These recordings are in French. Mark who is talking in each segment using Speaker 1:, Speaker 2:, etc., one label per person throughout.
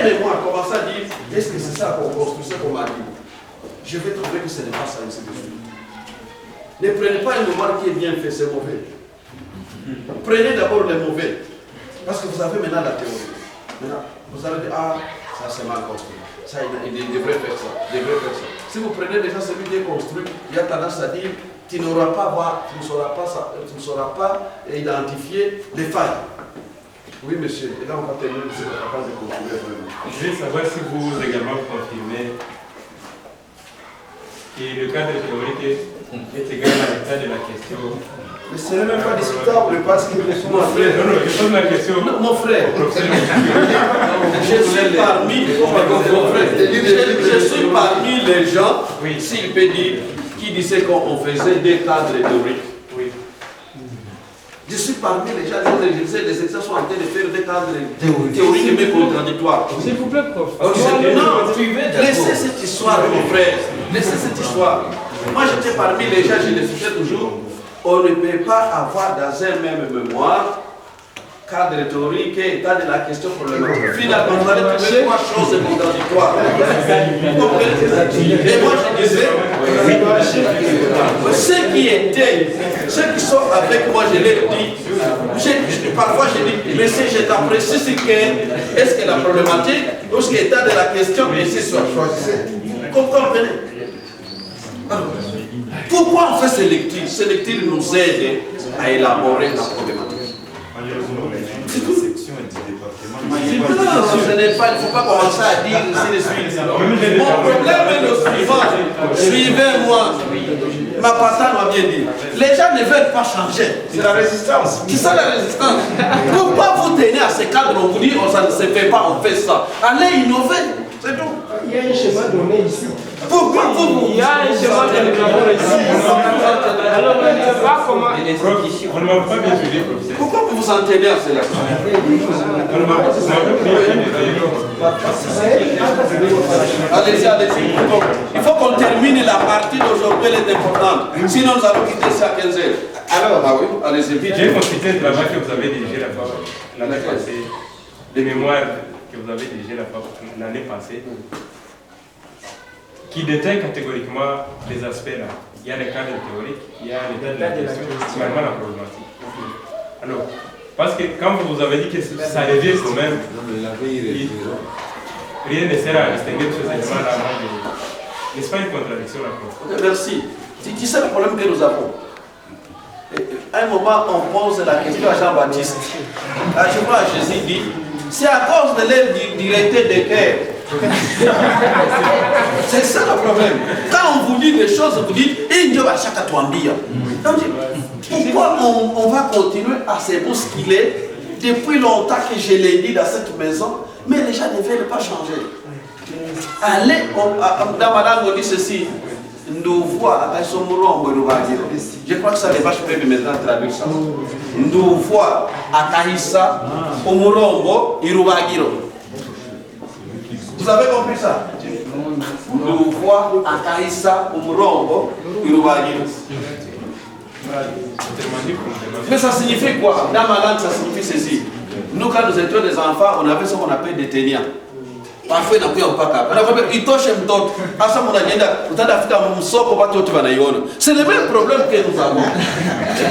Speaker 1: un mémoire, commencez à dire, est-ce que c'est ça qu'on construit, ça qu'on m'a dit? Je vais trouver que ce n'est pas ça, ainsi de suite. Ne prenez pas un mémoire qui est bien fait, c'est mauvais. Prenez d'abord les mauvais. Parce que vous avez maintenant la théorie. Maintenant, vous allez dire, ah, ça c'est mal construit. Ça, il devrait faire ça. Si vous prenez déjà celui qui est construit, il y a tendance à dire, tu ne sauras pas identifier les failles. Oui, monsieur. Et là, on va terminer sur la phase de conclure.
Speaker 2: Je vais savoir si vous également confirmez que le cadre théorique est égal à l'état de la question.
Speaker 1: Mais ce n'est même pas discutable parce que mon frère.
Speaker 2: Non, je pose la question.
Speaker 1: Non, mon frère. Je suis parmi les gens, oui. S'il peut dire, qui disaient qu'on faisait des cadres théoriques. Oui. Je suis parmi les gens qui disaient des exercices sont en train de faire des cadres théoriques mais contradictoires.
Speaker 3: S'il vous plaît, prof.
Speaker 1: Non, laissez cette histoire, mon frère. Laissez cette histoire. Moi, j'étais parmi les gens, je le citais toujours. On ne peut pas avoir dans un même mémoire cadre théorique et état de la question problématique. Finalement, vous allez trouver trois choses contradictoires. Et moi, je disais, ceux qui sont avec moi, je leur dis, parfois je dis, mais si je t'apprécie, c'est que, est-ce que la problématique, ou est-ce que l'état de la question, et c'est soit choisissez. Vous comprenez? Pourquoi on fait ces lectures? Ces lectures nous aident à élaborer la problématique. C'est tout. Non, ce n'est pas, il ne faut pas commencer à dire ici les suites. Mon problème est le suivant. Suivez-moi. Ma patronne m'a bien dit. Les gens ne veulent pas changer. C'est la résistance. C'est ça la résistance. Pourquoi vous tenez à ce cadre, on vous dit, oh, ça ne se fait pas, on fait ça. Allez innover. C'est tout.
Speaker 3: Il y a un schéma donné ici.
Speaker 1: Pourquoi vous?
Speaker 3: Il y a un schéma que nous avons ici. Alors, on ne sait pas comment.
Speaker 2: On ne m'a pas bien suivi, professeur.
Speaker 1: Pourquoi vous vous en tenez à cela? Allez-y, allez-y. Il faut qu'on termine la partie d'aujourd'hui, elle est importante. Sinon, nous allons quitter ça à 15h. Alors, ah oui, allez-y vite.
Speaker 2: J'ai consulté un travail que vous avez dirigé l'année passée, des mémoires que vous avez dirigé l'année passée, qui détaille catégoriquement les aspects là. Il y a les cadres théoriques, il y a l'état de la question, finalement la problématique. Alors, parce que quand vous avez dit que ça revient quand même, rien ne sert à distinguer ces éléments-là. N'est-ce pas une contradiction là?
Speaker 1: Merci. Tu sais le problème que nous avons? À un moment, on pose la question à Jean-Baptiste. Je crois que Jésus dit, c'est à cause de l'aide directeur de cœur. C'est ça le problème. Quand on vous dit des choses, vous dites, pourquoi on va continuer à se bousculer depuis longtemps que je l'ai dit dans cette maison, mais les gens ne veulent pas changer. Allez, dans ma langue on dit ceci. Je crois que ça les vaches peuvent maintenant traduire ça. Ndouvoa Akahisa Omurombo Irubagiro. Vous avez compris ça? Ndouvoa Akahisa Omurombo Irubagiro. Mais ça signifie quoi? Dans ma langue, ça signifie ceci. Nous, quand nous étions des enfants, on avait ce qu'on appelle des ténias. Parfois, il n'y a pas il touche un tot. C'est le même problème que nous avons.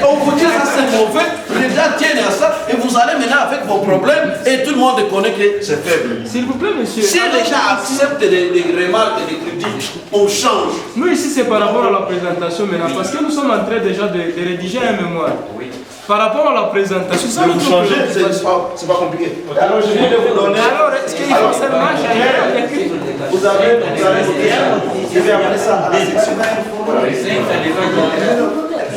Speaker 1: On vous dit ça c'est mauvais, les gens tiennent à ça et vous allez maintenant avec vos problèmes et tout le monde connaît que c'est faible.
Speaker 3: S'il vous plaît, monsieur.
Speaker 1: Si les gens acceptent des remarques et des critiques, on change.
Speaker 3: Nous ici c'est par rapport à la présentation maintenant, parce que nous sommes en train déjà de rédiger un mémoire. Oui. Par rapport à la présentation, ça
Speaker 1: vous changez, c'est pas compliqué. Alors je viens de vous donner.
Speaker 3: Alors est-ce qu'il faut seulement changer?
Speaker 1: Vous avez je vais amener ça à la section.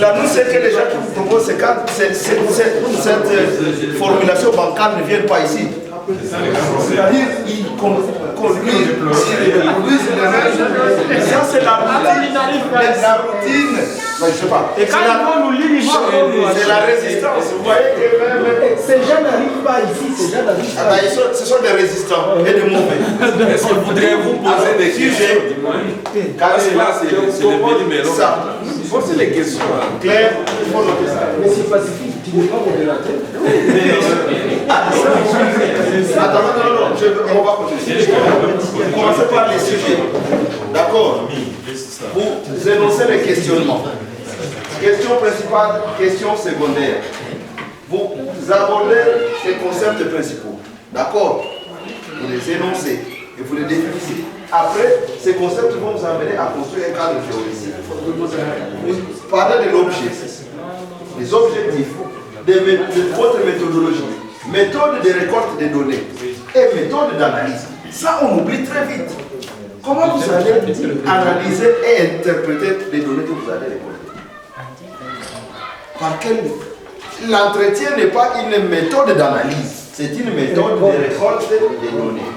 Speaker 1: Là, nous, c'est que les gens qui vous proposent cette formulation bancale ne viennent pas ici. C'est-à-dire qu'ils conduisent les règles. Ça, c'est la routine. La routine. Je ne sais pas.
Speaker 3: Et quand ils vont nous lire, ils vont
Speaker 1: c'est la résistance. Vous voyez que même.
Speaker 3: Ces gens n'arrivent pas ici. Ces gens n'arrivent pas.
Speaker 1: Ce sont des résistants et des mauvais. Est-ce que voudriez-vous poser des questions? Car là, c'est le numéro. Posez les questions. Claire, il faut noter ça.
Speaker 3: Mais c'est pacifique. Tu n'es pas modérateur.
Speaker 1: Attends, non.
Speaker 4: on va continuer. Commencez par les sujets. D'accord. Vous énoncez les questionnements. Question principale, question secondaire. Vous abordez les concepts principaux. D'accord. Vous les énoncez et vous les définissez. Après, ces concepts vont vous amener à construire un cadre théorique. Vous parlez de l'objet, des objectifs, de votre méthodologie, méthode de récolte des données et méthode d'analyse. Ça, on oublie très vite. Comment vous allez analyser et interpréter les données que vous allez récolter? Par quel... L'entretien n'est pas une méthode d'analyse, c'est une méthode de récolte des données.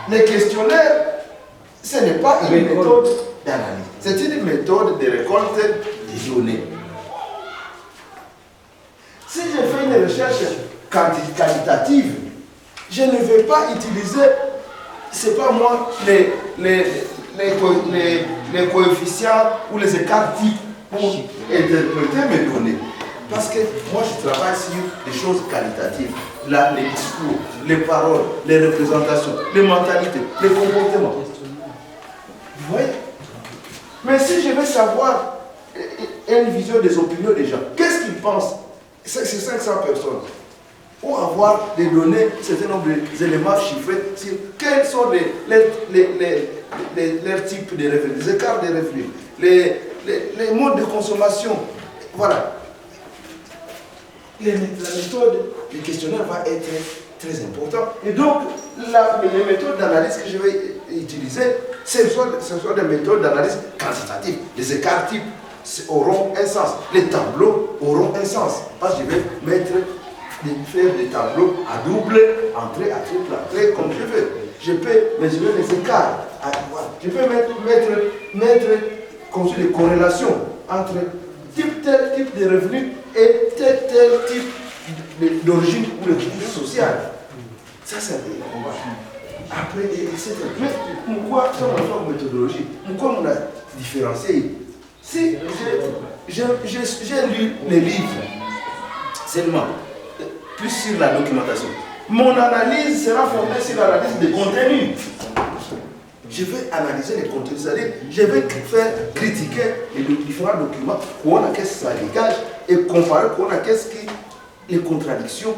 Speaker 4: Les questionnaires, ce n'est pas une méthode d'analyse, c'est une méthode de récolte des données. Si je fais une recherche qualitative, je ne vais pas utiliser, c'est pas moi, les coefficients ou les écarts types pour interpréter mes données. Parce que moi je travaille sur des choses qualitatives. Là, les discours, les paroles, les représentations, les mentalités, les comportements. Vous voyez? Mais si je veux savoir une vision des opinions des gens, qu'est-ce qu'ils pensent? C'est 500 personnes. Pour avoir des données, un certain nombre d'éléments chiffrés sur quels sont leurs types de revenus, les écarts de revenus, les modes de consommation. Voilà. La méthode du questionnaire va être très importante. Et donc, les méthodes d'analyse que je vais utiliser, ce sont des méthodes d'analyse quantitative. Les écarts types auront un sens. Les tableaux auront un sens. Parce que je vais faire des tableaux à double entrée, à triple entrée, comme je veux. Je peux mesurer les écarts. Je peux construire des corrélations entre tel type de revenus et tel type d'origine ou de culture sociale. Ça, c'est un combat. Après, etc. Mais pourquoi, sur notre méthodologie, pourquoi on a différencié? Si j'ai lu les livres seulement, plus sur la documentation, mon analyse sera fondée sur l'analyse des contenus. Je vais analyser les contenus, c'est-à-dire je vais faire critiquer les différents documents, pour voir qu'est-ce que ça dégage et comparer pour voir qu'est-ce que les contradictions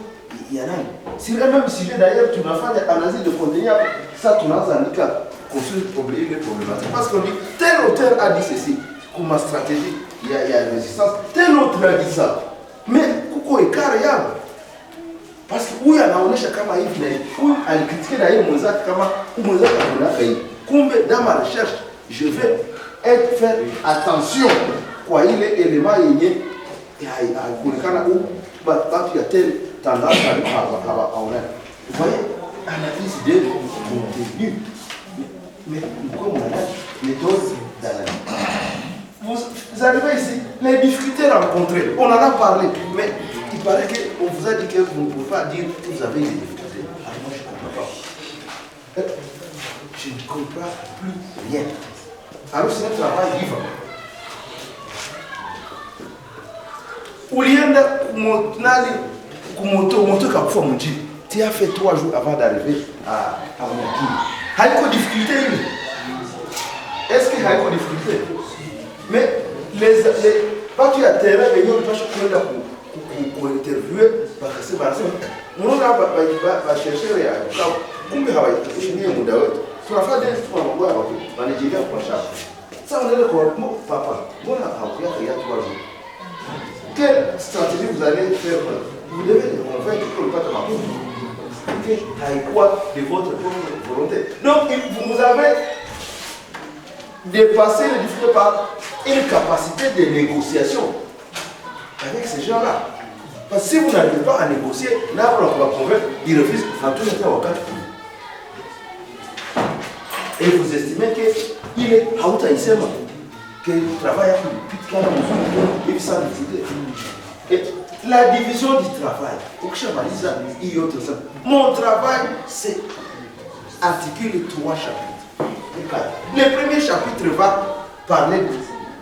Speaker 4: il y en a. Si le même sujet d'ailleurs, tu vas faire l'analyse de contenu, ça tu n'as pas construire les problématiques. Parce qu'on dit, tel auteur a dit ceci, pour ma stratégie, il y a une résistance, tel autre a dit ça. Mais pourquoi est carré? Parce que où il y a on est chacun à où elle critique d'ailleurs Mozart Kama ou Mozart Kama fait. Dans ma recherche, je vais faire attention quoi il est élément et il y a telle tendance à vous voyez, analyse de contenu. Mais comme on a méthode d'analyse. Vous arrivez ici, les difficultés rencontrées, on en a parlé, mais il paraît qu'on vous a dit que vous ne pouvez pas dire que vous avez des difficultés. Alors moi je ne comprends pas. Je ne comprends plus rien. Alors c'est un travail vivant. Ulienda kumoto kakufa mjini. Tu as fait 3 jours avant d'arriver à Mokini. Haiko difficulté. Est-ce qu'il y a une difficulté? Mais quand tu as terrain, il y a une personne pour interviewer, parce que c'est parce que on va chercher à kumbe hawaitumie muda wote. Tunafanya dance kwa mambo ya watu. Wanajilia kwa shamba. Sasa unaenda kwa papa. Mbona haukuya ya 3 jours? Quelle stratégie vous allez faire? Vous devez les convaincre que le pâte marche. Que haikuwa de votre propre volonté. Donc vous avez dépassé les difficultés par une capacité de négociation avec ces gens-là. Parce que si vous n'arrivez pas à négocier, là on va convaincre, ils refusent en tout cas au cas. Et vous estimez qu'il est hautaïsema, qu'il travaille depuis qu'il y a un et ça décider. Et la division du travail, mon travail, c'est articuler 3 chapitres. Le premier chapitre va parler de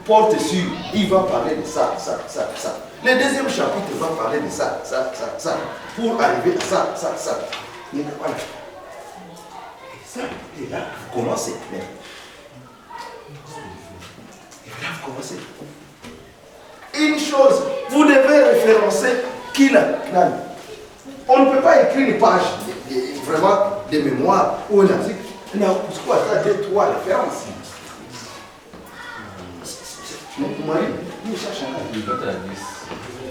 Speaker 4: porte sur, il va parler de ça. Le deuxième chapitre va parler de ça, pour arriver à ça. Voilà. Ça, et là, vous commencez. Et là, vous commencez. Une chose, vous devez référencer qui l'a. On ne peut pas écrire une page vraiment de mémoire ou un article. Non, pourquoi ça a 2-3 références. Mon mari, nous cherchons à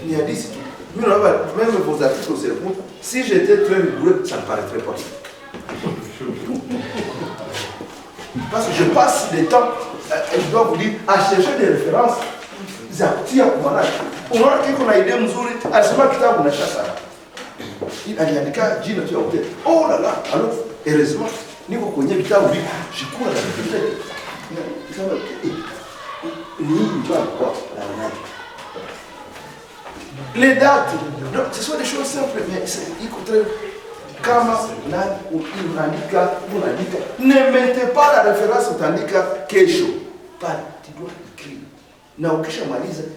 Speaker 4: il y a 10. Même vos articles au cerveau, si j'étais très rigoureux, ça ne paraîtrait pas. Parce que je passe des temps, et je dois vous dire, à chercher des références. On a aidé Mzuri, à ce moment que vous ça. Il a dit Jina, tu as oublié. Oh là là, alors, heureusement, ni vous connaissez bien, je cours à la bibliothèque. Les dates, ce sont des choses simples, mais il coûterait. Ne mettez pas la référence authentique Kesho. Tu dois écrire.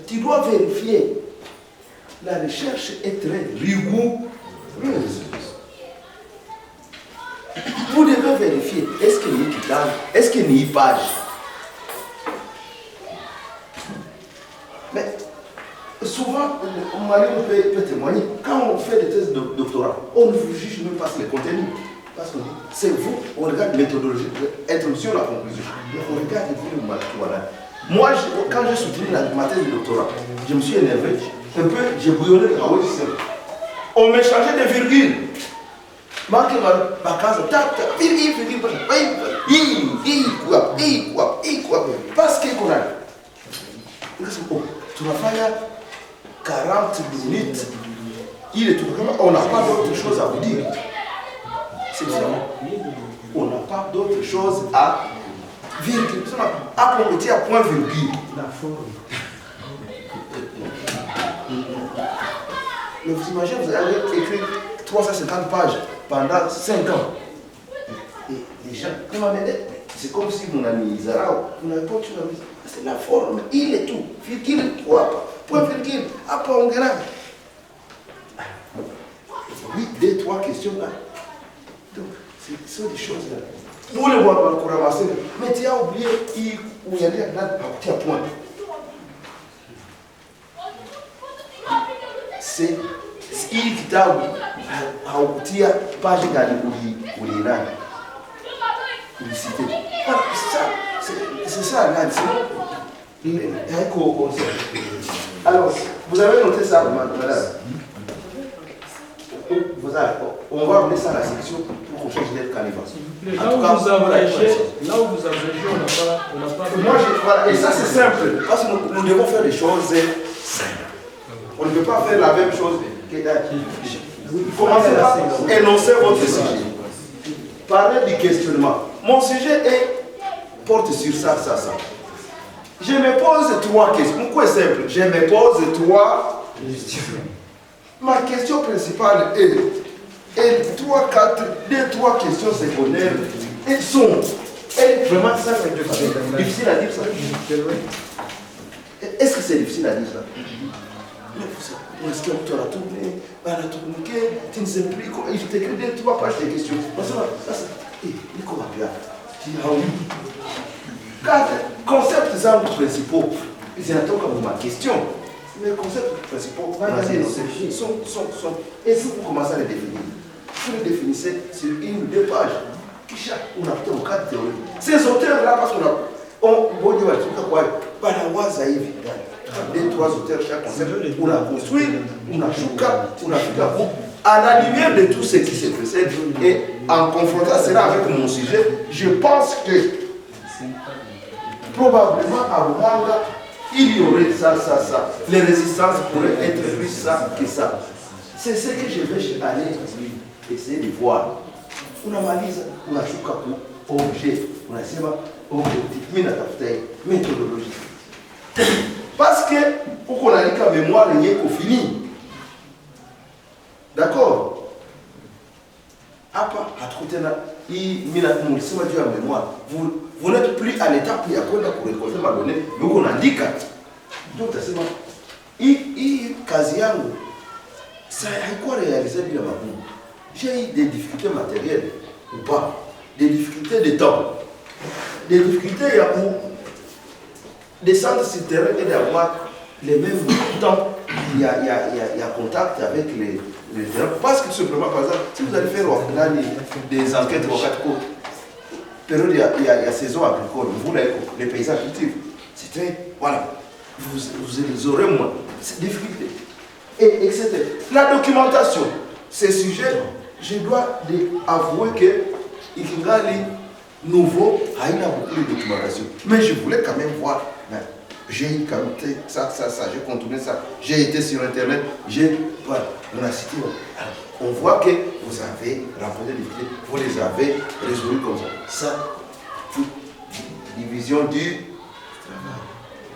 Speaker 4: Tu dois vérifier. La recherche est très rigoureuse. Vous devez vérifier. Est-ce qu'il y a une kitane? Est-ce qu'il y a une page? Mais souvent, on peut témoigner. Quand on fait des thèses de doctorat, on ne vous juge même pas sur les contenus. Parce que c'est vous, on regarde la méthodologie, introduction, la conclusion. On regarde vous, voilà. Moi, quand j'ai soutenu ma thèse de doctorat, je me suis énervé. Un peu, j'ai bouillonné le travail du cerveau. On m'a changé de virgule. Marqué ma case, parce qu'on a. Tu vas faire 40 minutes. On n'a pas d'autre chose à vous dire. C'est ça. On n'a pas d'autre chose à virgule. À compléter à point virgule. La forme. Mais vous imaginez, vous avez écrit 350 pages pendant 5 ans. Et les gens, c'est comme si mon ami Zarao, vous n'avez pas tout la mise. C'est la forme, il est tout. Virgule, point virgule, après on gagne. Oui, 2-3 questions là. Donc, ce sont des choses là. Vous le voyez pour ramasser, mais tu as oublié où il y a des à point. C'est il qui t'a oublié page gani ulirani ulicité. C'est ça là, alors vous avez noté ça, madame. On va amener ça à la section pour qu'on change d'être canevas.
Speaker 3: Là où vous abrégez, on n'a pas.
Speaker 4: Voilà, et ça c'est simple, parce que nous devons faire des choses simples. On ne peut pas faire la même chose que commencez par énoncer votre sujet. Parlez du questionnement. Mon sujet porte sur ça. Je me pose 3 questions. Pourquoi c'est simple? Je me pose 3 questions. Ma question principale est 3 questions secondaires. Elles sont vraiment simples. Difficile à dire ça. Est-ce que c'est difficile à dire ça? Est-ce que tu as tourné, tu ne sais plus, il t'écrit 2-3 pages de questions. Concepts principaux, c'est un truc comme ma question. Les concepts principaux sont. Et si vous commencez à les définir, vous les définissez sur 1 ou 2 pages. On a fait un cadre théorique. Ces auteurs-là, parce qu'on a. On va dire, Banawaza hivi. 2-3 auteurs chaque concept, on a construit, on a chouka, on a fait à la lumière de tout ce qui se précède et en confrontant cela avec mon sujet, je pense que probablement à Rwanda, il y aurait ça. Les résistances pourraient être plus ça que ça. C'est ce que je vais aller essayer de voir. On a malise, on a chouka pour objet, on a sema objectif, méthodologie. Parce que, pour qu'on ait la mémoire, il n'y a qu'au fini. D'accord? Après, vous n'êtes plus à l'étape où il y a quoi pour récolter ma donnée, mais on indique. Donc, c'est bon. Kazi yangu, ça a quoi réaliser bien ma boum? j'ai eu des difficultés matérielles ou pas, des difficultés de temps, des difficultés il y a pour descendre sur le terrain et d'avoir les mêmes temps. Il y a contact avec les terrains. Parce que tout simplement, par exemple, si vous allez faire des enquêtes au 4 côtes, période il y a saison agricole, vous les paysans cultivent. C'est très. Voilà. Vous aurez moins. C'est difficile. Et etc. La documentation, ces sujets, je dois avouer que Ikingali nouveau a eu beaucoup de documentation. Mais je voulais quand même voir. J'ai eu quand même ça, j'ai contourné ça. J'ai été sur Internet, voilà, on a cité. On voit que vous avez rencontré des difficultés, vous les avez résolus comme ça. Ça, toute division du travail.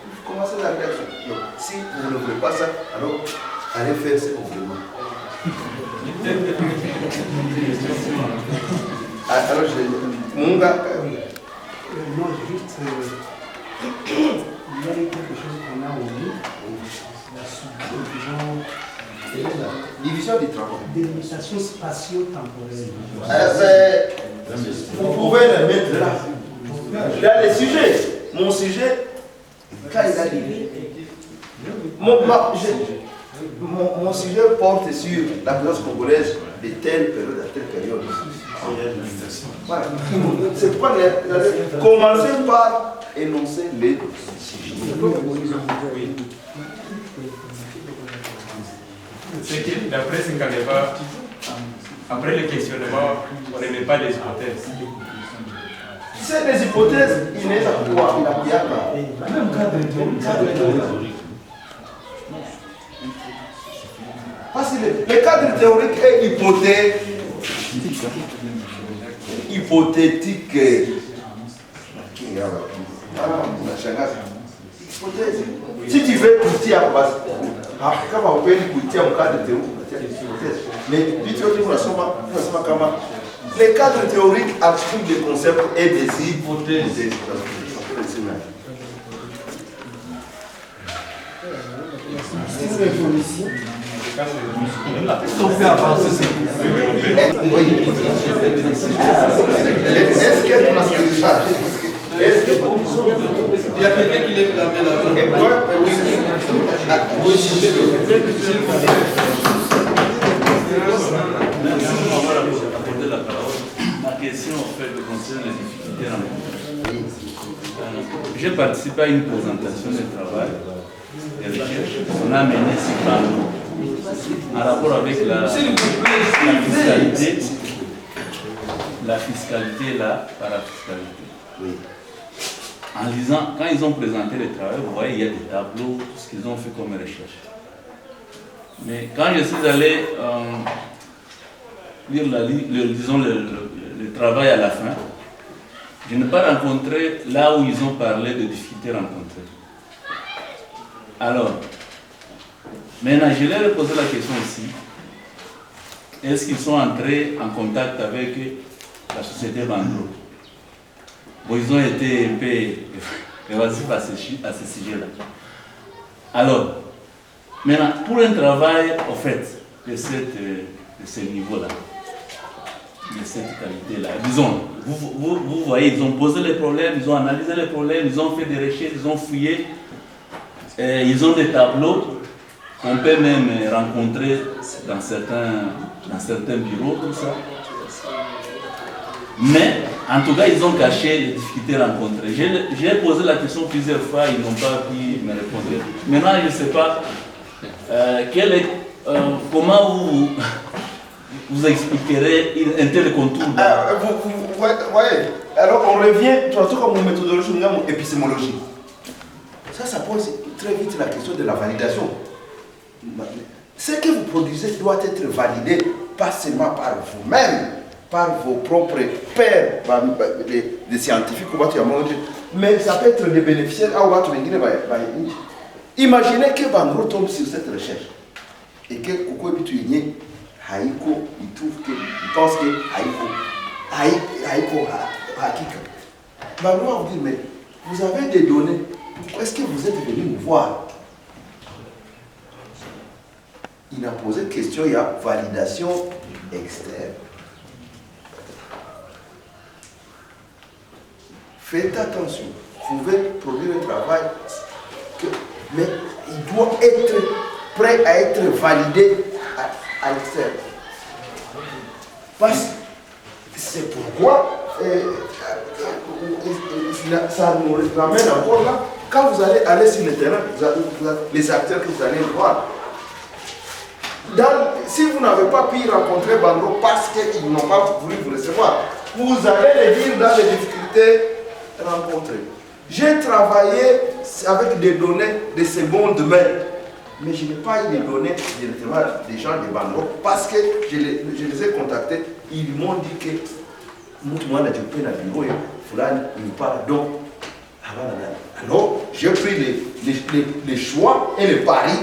Speaker 4: Vous commencez la réaction. Donc, si vous ne voulez pas ça, alors allez faire ce que vous voulez. Alors, mon gars.
Speaker 5: Non, juste. Il y a quelque chose qu'on a oublié. La
Speaker 4: division du travail.
Speaker 5: Délimitation spatio-temporelle.
Speaker 4: Vous pouvez le mettre là. Dans les sujets. Mon sujet, quand il a dit. Mon sujet porte sur la présence congolaise de telle période à telle période. Voilà. C'est pourquoi commencer par énoncer les sujets.
Speaker 2: C'est que d'après ce qu'on débat, après le questionnement, on n'aimait pas les hypothèses.
Speaker 4: C'est des hypothèses, il n'est pas quoi, il n'a pas. Même cadre théorique. Parce que le cadre théorique est hypothétique. Si tu veux goûter à base, quand on peut goûter en cadre théorique, mais les cadres théoriques articulent des concepts et des hypothèses. Est-ce qu'il y a quelqu'un qui lève la main là-bas? Oui.
Speaker 6: Apporter la parole. Ma question en fait concerne les difficultés rencontrées. J'ai participé à une présentation de travail et recherche qu'on a mené sur Bango en rapport avec la fiscalité et la parafiscalité.
Speaker 4: Oui.
Speaker 6: En lisant, quand ils ont présenté le travail, vous voyez, il y a des tableaux, tout ce qu'ils ont fait comme recherche. Mais quand je suis allé lire le travail à la fin, je n'ai pas rencontré là où ils ont parlé de difficultés rencontrées. Alors, maintenant, je leur ai posé la question aussi. Est-ce qu'ils sont entrés en contact avec la société Bandro? Bon, ils ont été un peu évasifs à ce sujet-là. Alors, maintenant, pour un travail, au fait, de ce niveau-là, de cette qualité-là, disons, vous voyez, ils ont posé les problèmes, ils ont analysé les problèmes, ils ont fait des recherches, ils ont fouillé, ils ont des tableaux qu'on peut même rencontrer dans certains bureaux, tout ça. Mais, en tout cas, ils ont caché les difficultés rencontrées. J'ai posé la question plusieurs fois, ils n'ont pas pu me répondre. Maintenant, je ne sais pas comment vous expliquerez un tel contour.
Speaker 4: Vous voyez, alors on revient, surtout comme une méthodologie, une épistémologie. Ça pose très vite la question de la validation. Ce que vous produisez doit être validé, pas seulement par vous-même, par vos propres pairs, des scientifiques, mais ça peut être des bénéficiaires. Imaginez que Bandro tombe sur cette recherche et que Koko Bituigné, Haïko, il pense que Haïko Hakika. Bandro va vous dire, mais vous avez des données, pourquoi est-ce que vous êtes venu nous voir? Il a posé une question, il y a validation externe. Faites attention, vous pouvez produire un travail, mais il doit être prêt à être validé à l'externe. Parce que c'est pourquoi ça nous ramène encore là. Quand vous allez aller sur le terrain, les acteurs que vous allez voir, si vous n'avez pas pu rencontrer Bandro parce qu'ils n'ont pas voulu vous recevoir, vous allez les dire dans les difficultés rencontrées. J'ai travaillé avec des données de seconde main, mais je n'ai pas eu les données directement des gens de Bandro parce que je les ai contactés. Ils m'ont dit que moi, je peux aller bureau, il me parle donc. Alors, j'ai pris les choix et les paris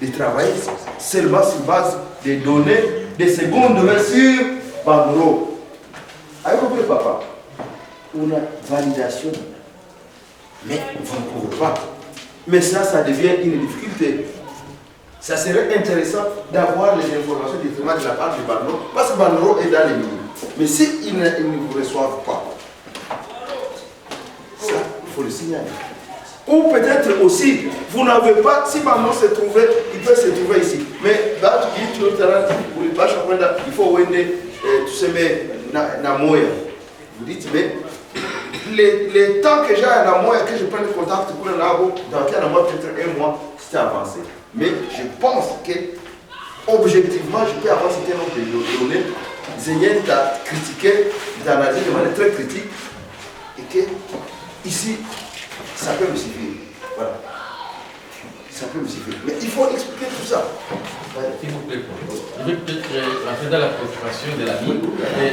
Speaker 4: de travailler seulement sur base des données des secondes main sur Bandro. Avez-vous compris, papa? On a validation, mais vous ne pouvez pas. Mais ça devient une difficulté. Ça serait intéressant d'avoir les informations directement de la part de Bandro, parce que Bandro est dans les milieux. Mais s'ils ne vous reçoivent pas, ça, il faut le signaler. Ou peut-être aussi, vous n'avez pas, si Bandro se trouvait, il peut se trouver ici. Mais là, tu dis, il faut tu sais, mais Namoya. Vous dites, mais les temps que j'ai à Namoya, que je prenne le contact pour le labo, dans peut-être un mois, c'était avancé. Mais je pense que, objectivement, je peux avoir cité un nombre de données. Zéyen t'a critiqué, d'analyser de manière très critique, et que, ici, ça peut me suffire. Voilà. Ça peut me suffire. Mais il faut expliquer tout ça.
Speaker 7: S'il vous plaît, je vais peut-être rentrer dans la préoccupation de l'ami.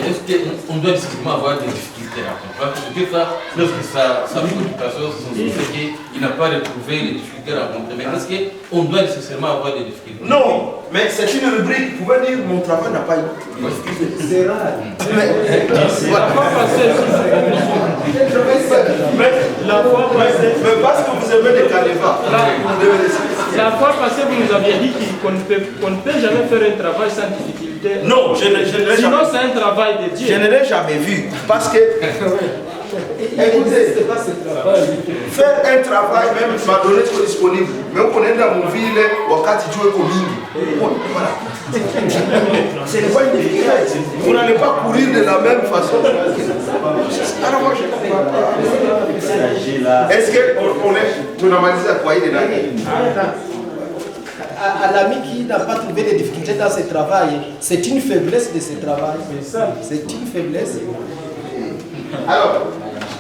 Speaker 7: Est-ce qu'on doit nécessairement avoir des difficultés à rencontrer? Parce que ça, lorsque sa préoccupation, c'est qu'il n'a pas retrouvé les difficultés à rencontrer. Mais est-ce qu'on doit nécessairement avoir des difficultés?
Speaker 4: Non, mais c'est une rubrique. Vous pouvez dire mon travail n'a pas eu de difficultés. C'est rare. Mais parce que vous aimez les canevas.
Speaker 3: La fois passée, vous nous aviez dit qu'on ne peut jamais faire un travail sans difficulté.
Speaker 4: Non, je ne l'ai jamais.
Speaker 3: Sinon, c'est un travail de Dieu.
Speaker 4: Je ne l'ai jamais vu. Parce que, écoutez, faire un travail, même ma donnée soit disponible. Mais on connaît dans mon ville, wakati tu es commis. Voilà. Ce n'est pas une difficulté. Vous n'allez pas courir de la même façon. Alors moi, je ne comprends pas. Est-ce qu'on est normalisé à quoi il est là?
Speaker 5: À l'ami qui n'a pas trouvé de difficultés dans ce travail, c'est une faiblesse de ce travail. C'est une faiblesse.
Speaker 4: Alors,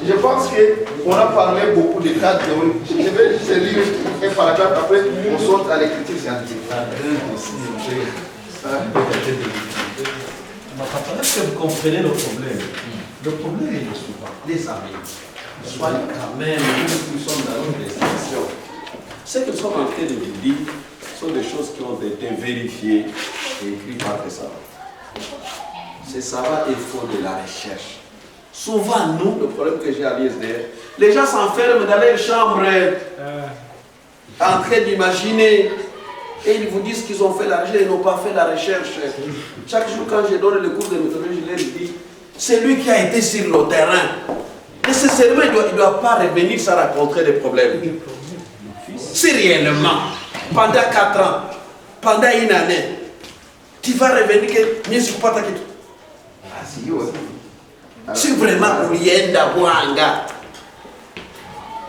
Speaker 4: je pense qu'on a parlé beaucoup de cas théoriques. Je vais juste lire un paragraphe, après on saute à l'écriture scientifique.
Speaker 1: Est-ce que vous comprenez le problème? Le problème est le suivant. Les amis, soyez quand même, nous sommes dans une destination. Ce que nous sommes en train de vous dire sont des choses qui ont été vérifiées et écrites par les savants. C'est savoir il faut de la recherche. Souvent, nous, le problème que j'ai à l'ISDR, les gens s'enferment dans leur chambre en train d'imaginer et ils vous disent qu'ils ont fait la recherche, ils n'ont pas fait la recherche. Chaque jour, quand je donne le cours de méthodologie, je leur dis, c'est lui qui a été sur le terrain. Nécessairement, il ne doit pas revenir sans rencontrer des problèmes. Si réellement, pendant 4 ans, pendant une année, tu vas revenir que mieux pas ta question. Si vraiment ulienda Mwanga,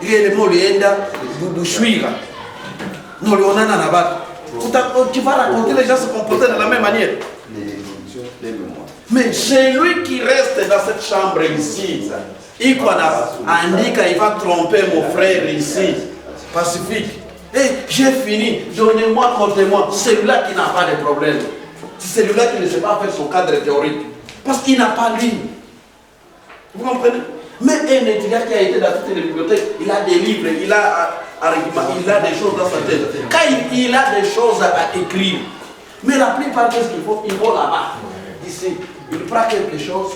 Speaker 1: réellement ulienda Bushwira, nous l'onana na batu, tu vas raconter les gens se comporter de la même manière. Mais c'est lui qui reste dans cette chambre ici. Il va tromper mon frère ici, pacifique. Et j'ai fini, donnez-moi, comptez-moi. Celui-là qui n'a pas de problème. C'est celui-là qui ne sait pas faire son cadre théorique. Parce qu'il n'a pas lu. Vous comprenez? Mais un étudiant qui a été dans toutes les bibliothèques, il a des livres, il a des choses dans sa tête. Quand il a des choses à écrire, mais la plupart de ce qu'il faut, il va là-bas, ici. Il prend quelque chose,